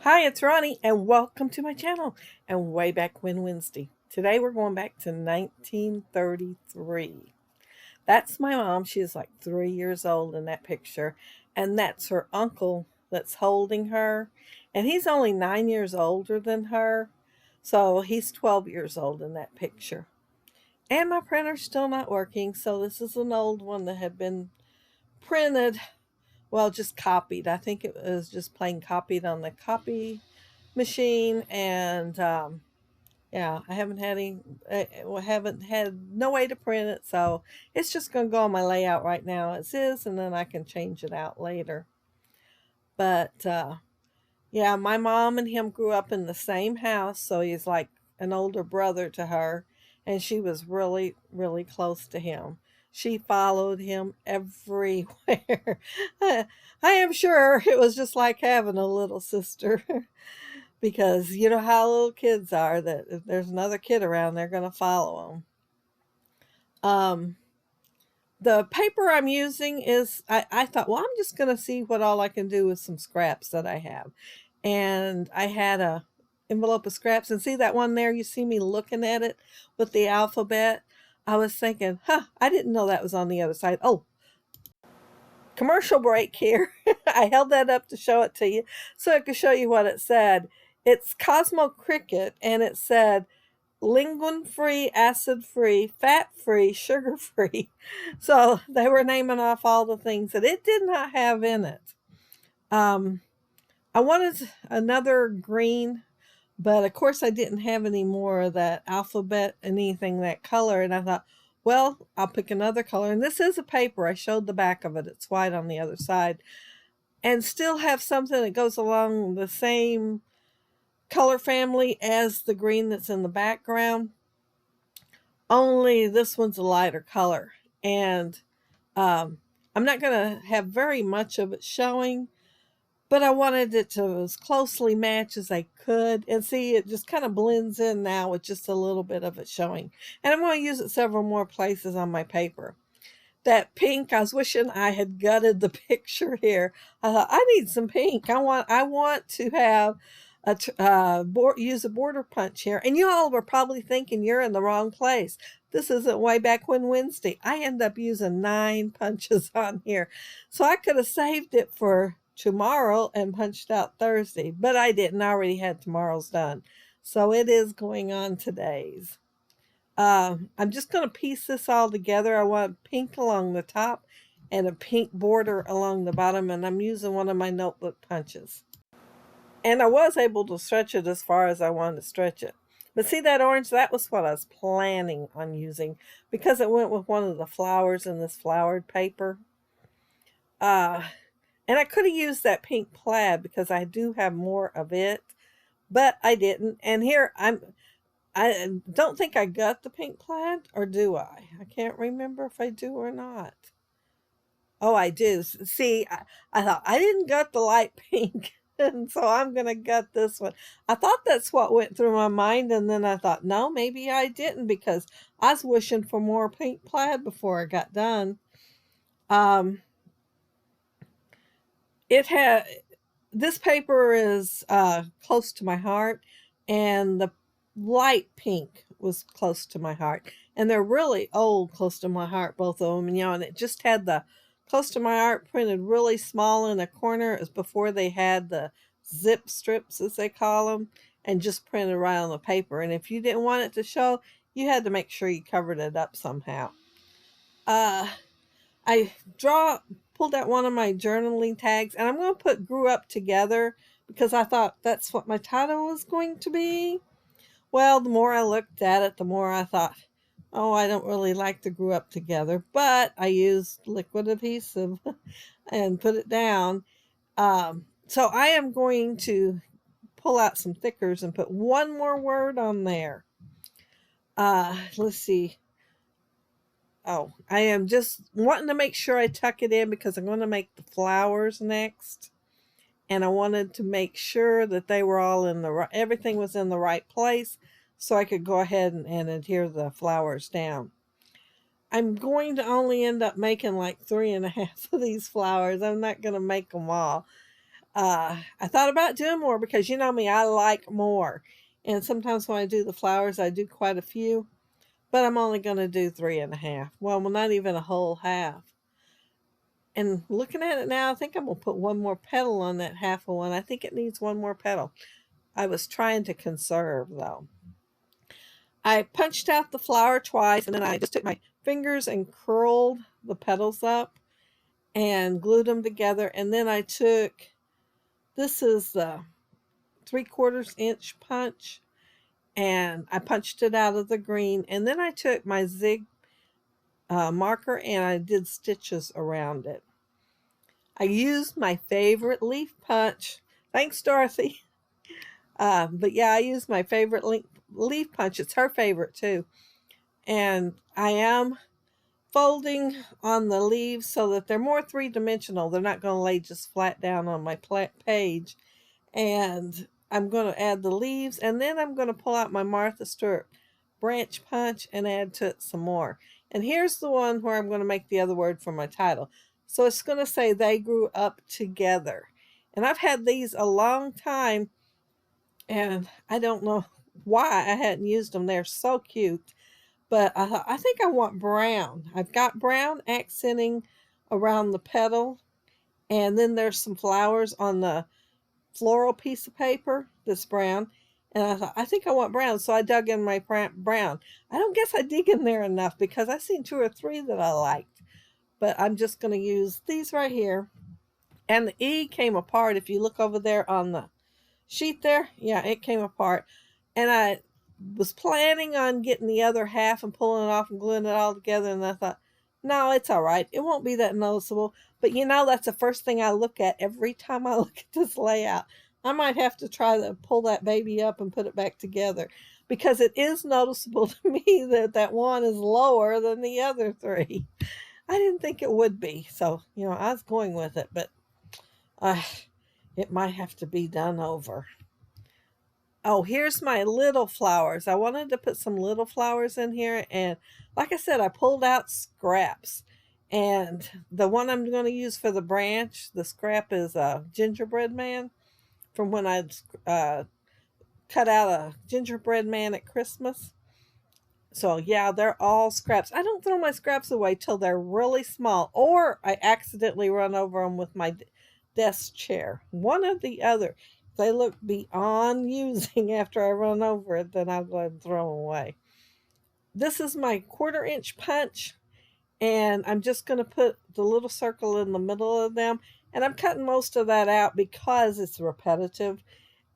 Hi, it's Ronnie, and welcome to my channel. And way back when Wednesday. Today we're going back to 1933. That's my mom. She is like 3 years old in that picture. And that's her uncle that's holding her. And he's only 9 years older than her. So he's 12 years old in that picture. And my printer's still not working. So this is an old one that had been printed. Well, just copied. I think it was just plain copied on the copy machine, and yeah, I haven't had haven't had no way to print it, so it's just going to go on my layout right now as is, and then I can change it out later. But yeah, my mom and him grew up in the same house, so he's like an older brother to her, and she was really, really close to him. She followed him everywhere. I am sure it was just like having a little sister. Because you know how little kids are, that if there's another kid around, they're going to follow them. The paper I'm using is, I thought, well, I'm just going to see what all I can do with some scraps that I have. And I had a envelope of scraps, and see that one there, you see me looking at it with the alphabet. I was thinking, I didn't know that was on the other side. Oh, commercial break here. I held that up to show it to you so I could show you what it said. It's Cosmo Cricket, and it said linguine free, acid free, fat free, sugar free. So they were naming off all the things that it did not have in it. Um, I wanted another green, but of course I didn't have any more of that alphabet, anything that color. And I thought, well, I'll pick another color. And this is a paper. I showed the back of it. It's white on the other side. And still have something that goes along the same color family as the green that's in the background. Only this one's a lighter color. And I'm not going to have very much of it showing, but I wanted it to as closely match as I could. And see, it just kind of blends in now with just a little bit of it showing. And I'm going to use it several more places on my paper. That pink, I was wishing I had gutted the picture here. I thought, I need some pink. I want to have use a border punch here. And you all were probably thinking you're in the wrong place. This isn't way back when Wednesday. I end up using 9 punches on here. So I could have saved it for tomorrow and punched out Thursday, but I didn't. I already had tomorrow's done. So it is going on today's. I'm just going to piece this all together. I want pink along the top and a pink border along the bottom, and I'm using one of my notebook punches. And I was able to stretch it as far as I wanted to stretch it. But see that orange? That was what I was planning on using because it went with one of the flowers in this flowered paper. And I could have used that pink plaid because I do have more of it, but I didn't. And here I don't think I got the pink plaid, or do I? I can't remember if I do or not. Oh, I do. See, I thought I didn't gut the light pink, and so I'm going to gut this one. I thought that's what went through my mind, and then I thought, no, maybe I didn't because I was wishing for more pink plaid before I got done. It had This paper is close to my heart, and the light pink was close to my heart, and they're really old, close to my heart, both of them. And, and it just had the close to my heart printed really small in a corner. It was before they had the zip strips, as they call them, and just printed right on the paper. And if you didn't want it to show, you had to make sure you covered it up somehow. I pulled out one of my journaling tags, and I'm going to put grew up together because I thought that's what my title was going to be. Well, the more I looked at it, the more I thought, oh, I don't really like the grew up together, but I used liquid adhesive and put it down. So I am going to pull out some thickers and put one more word on there. Let's see. Oh, I am just wanting to make sure I tuck it in because I'm going to make the flowers next. And I wanted to make sure that they were all everything was in the right place so I could go ahead and adhere the flowers down. I'm going to only end up making like 3.5 of these flowers. I'm not going to make them all. I thought about doing more because you know me, I like more. And sometimes when I do the flowers, I do quite a few, but I'm only going to do 3.5. Well, not even a whole half. And looking at it now, I think I'm going to put one more petal on that half of one. I think it needs one more petal. I was trying to conserve though. I punched out the flower twice and then I just took my fingers and curled the petals up and glued them together. And then I took, this is the 3/4 inch punch, and I punched it out of the green. And then I took my zig marker and I did stitches around it. I used my favorite leaf punch. Thanks, Dorothy. But yeah, I used my favorite leaf punch. It's her favorite too. And I am folding on the leaves so that they're more three-dimensional. They're not going to lay just flat down on my page. And I'm going to add the leaves, and then I'm going to pull out my Martha Stewart branch punch and add to it some more. And here's the one where I'm going to make the other word for my title. So it's going to say they grew up together. And I've had these a long time, and I don't know why I hadn't used them. They're so cute. But I think I want brown. I've got brown accenting around the petal, and then there's some flowers on the floral piece of paper that's brown. And I thought, I think I want brown. So I dug in my brown. I don't guess I dig in there enough because I seen 2 or 3 that I liked. But I'm just going to use these right here. And the E came apart. If you look over there on the sheet there, yeah, it came apart. And I was planning on getting the other half and pulling it off and gluing it all together. And I thought, no, it's all right. It won't be that noticeable. But you know, that's the first thing I look at every time I look at this layout. I might have to try to pull that baby up and put it back together because it is noticeable to me that that one is lower than the other 3. I didn't think it would be. So, you know, I was going with it, but it might have to be done over. Oh, here's my little flowers. I wanted to put some little flowers in here. And like I said, I pulled out scraps. And the one I'm going to use for the branch, the scrap is a gingerbread man from when I cut out a gingerbread man at Christmas. So yeah, they're all scraps. I don't throw my scraps away till they're really small, or I accidentally run over them with my desk chair. One or the other. If they look beyond using after I run over it, then I'll go ahead and throw them away. This is my 1/4 inch punch, and I'm just going to put the little circle in the middle of them. And I'm cutting most of that out because it's repetitive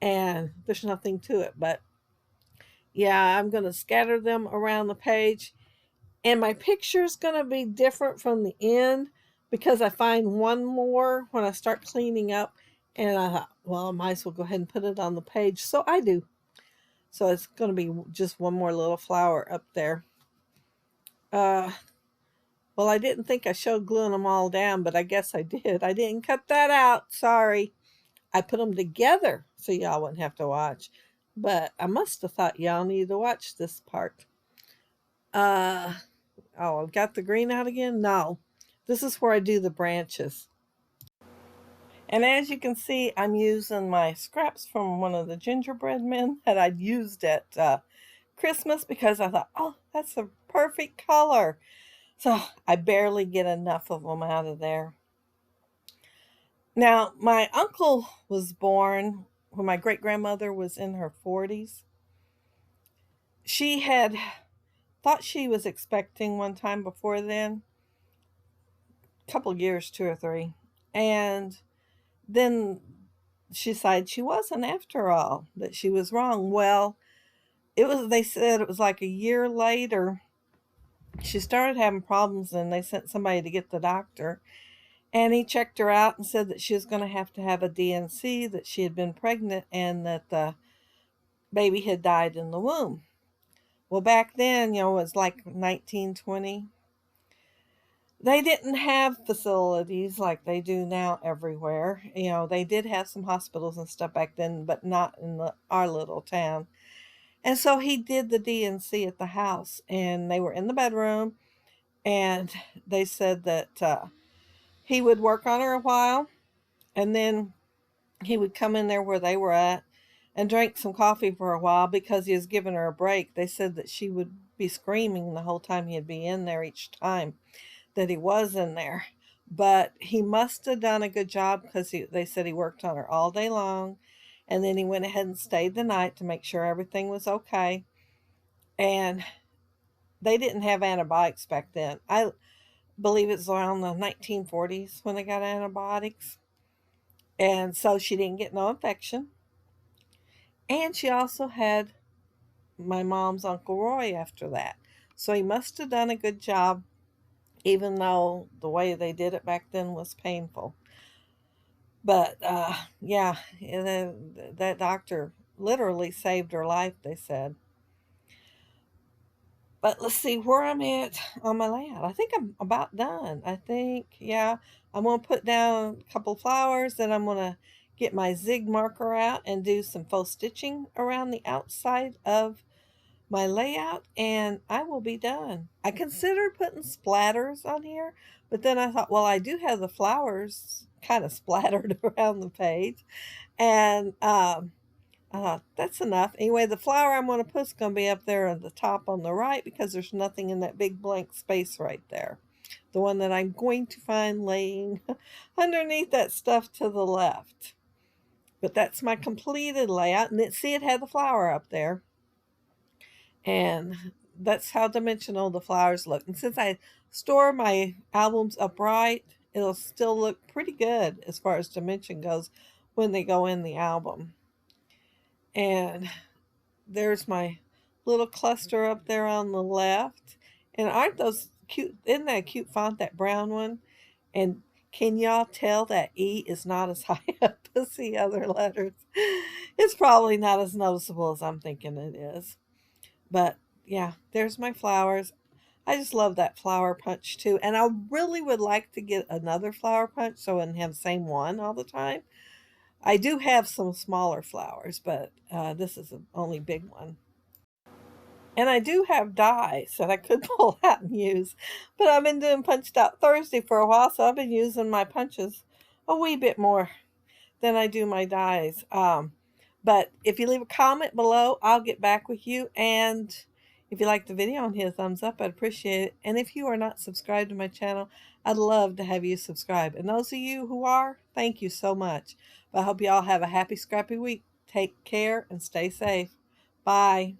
and there's nothing to it. But yeah, I'm going to scatter them around the page. And my picture is going to be different from the end because I find one more when I start cleaning up. And I thought, well, I might as well go ahead and put it on the page. So I do. So it's going to be just one more little flower up there. Well, I didn't think I showed gluing them all down, but I guess I did. I didn't cut that out. Sorry. I put them together so y'all wouldn't have to watch. But I must have thought y'all needed to watch this part. Oh, I've got the green out again? No. This is where I do the branches. And as you can see, I'm using my scraps from one of the gingerbread men that I'd used at Christmas because I thought, oh, that's a perfect color. So I barely get enough of them out of there. Now, my uncle was born when my great-grandmother was in her 40s. She had thought she was expecting one time before then, a couple years, 2 or 3. And then she decided she wasn't after all, that she was wrong. Well, they said it was like a year later, she started having problems and they sent somebody to get the doctor. And he checked her out and said that she was going to have a D&C, that she had been pregnant and that the baby had died in the womb. Well, back then, it was like 1920. They didn't have facilities like they do now everywhere. They did have some hospitals and stuff back then, but not in our little town. And so he did the D&C at the house, and they were in the bedroom, and they said that he would work on her a while, and then he would come in there where they were at and drank some coffee for a while because he was giving her a break. They said that she would be screaming the whole time he'd be in there each time that he was in there. But he must have done a good job because they said he worked on her all day long. And then he went ahead and stayed the night to make sure everything was okay. And they didn't have antibiotics back then. I believe it's around the 1940s when they got antibiotics. And so she didn't get no infection. And she also had my mom's Uncle Roy after that. So he must have done a good job, even though the way they did it back then was painful. But yeah, that doctor literally saved her life, they said. But let's see where I'm at on my layout. I think I'm about done. I think, yeah, I'm going to put down a couple flowers, then I'm going to get my zig marker out and do some faux stitching around the outside of my layout, and I will be done. I considered putting splatters on here, but then I thought, well, I do have the flowers kind of splattered around the page, and that's enough. Anyway, the flower I'm going to put is going to be up there at the top on the right because there's nothing in that big blank space right there. The one that I'm going to find laying underneath that stuff to the left. But that's my completed layout. And see, it had the flower up there. And that's how dimensional the flowers look. And since I store my albums upright, it'll still look pretty good as far as dimension goes when they go in the album. And there's my little cluster up there on the left. And aren't those cute? Isn't that a cute font, that brown one? And can y'all tell that E is not as high up as the other letters? It's probably not as noticeable as I'm thinking it is. But yeah, there's my flowers. I just love that flower punch too. And I really would like to get another flower punch so I wouldn't have the same one all the time. I do have some smaller flowers, but this is the only big one. And I do have dies that I could pull out and use. But I've been doing Punched Out Thursday for a while, so I've been using my punches a wee bit more than I do my dies. But if you leave a comment below, I'll get back with you. And if you like the video and hit a thumbs up, I'd appreciate it. And if you are not subscribed to my channel, I'd love to have you subscribe. And those of you who are, thank you so much. But I hope you all have a happy, scrappy week. Take care and stay safe. Bye.